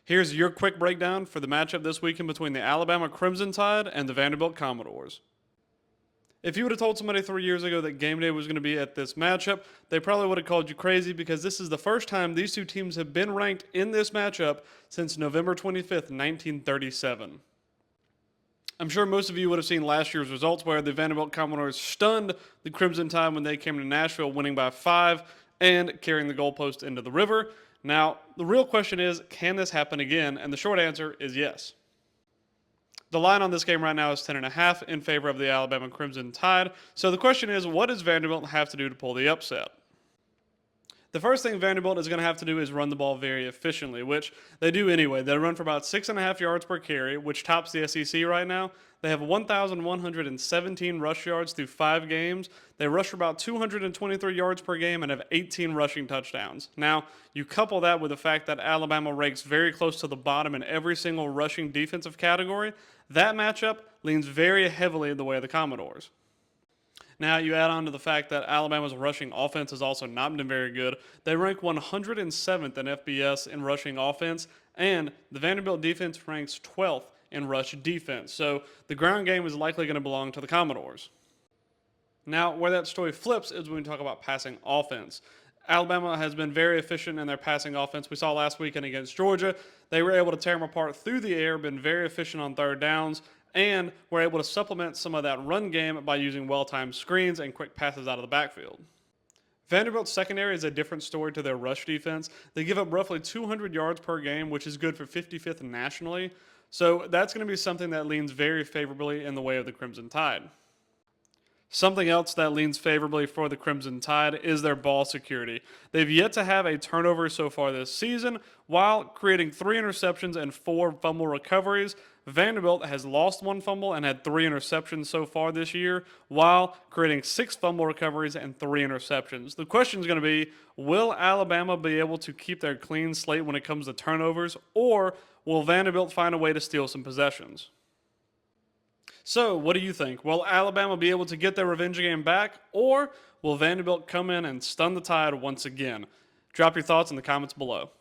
Here's your quick breakdown for the matchup this weekend between the Alabama Crimson Tide and the Vanderbilt Commodores. If you would have told somebody 3 years ago that game day was going to be at this matchup, they probably would have called you crazy because this is the first time these two teams have been ranked in this matchup since November 25th, 1937. I'm sure most of you would have seen last year's results where the Vanderbilt Commodores stunned the Crimson Tide when they came to Nashville, winning by 5 and carrying the goalpost into the river. Now, the real question is, can this happen again? And the short answer is yes. The line on this game right now is 10.5 in favor of the Alabama Crimson Tide. So the question is, what does Vanderbilt have to do to pull the upset? The first thing Vanderbilt is going to have to do is run the ball very efficiently, which they do anyway. They run for about 6.5 yards per carry, which tops the SEC right now. They have 1,117 rush yards through 5 games. They rush for about 223 yards per game and have 18 rushing touchdowns. Now, you couple that with the fact that Alabama ranks very close to the bottom in every single rushing defensive category. That matchup leans very heavily in the way of the Commodores. Now, you add on to the fact that Alabama's rushing offense has also not been very good. They rank 107th in FBS in rushing offense, and the Vanderbilt defense ranks 12th in rush defense. So the ground game is likely going to belong to the Commodores. Now, where that story flips is when we talk about passing offense. Alabama has been very efficient in their passing offense. We saw last weekend against Georgia. They were able to tear them apart through the air, been very efficient on third downs, and were able to supplement some of that run game by using well-timed screens and quick passes out of the backfield. Vanderbilt's secondary is a different story to their rush defense. They give up roughly 200 yards per game, which is good for 55th nationally. So that's going to be something that leans very favorably in the way of the Crimson Tide. Something else that leans favorably for the Crimson Tide is their ball security. They've yet to have a turnover so far this season, while creating 3 interceptions and 4 fumble recoveries. Vanderbilt has lost 1 fumble and had 3 interceptions so far this year, while creating 6 fumble recoveries and 3 interceptions. The question is going to be, will Alabama be able to keep their clean slate when it comes to turnovers, or will Vanderbilt find a way to steal some possessions? So, what do you think? Will Alabama be able to get their revenge game back, or will Vanderbilt come in and stun the Tide once again? Drop your thoughts in the comments below.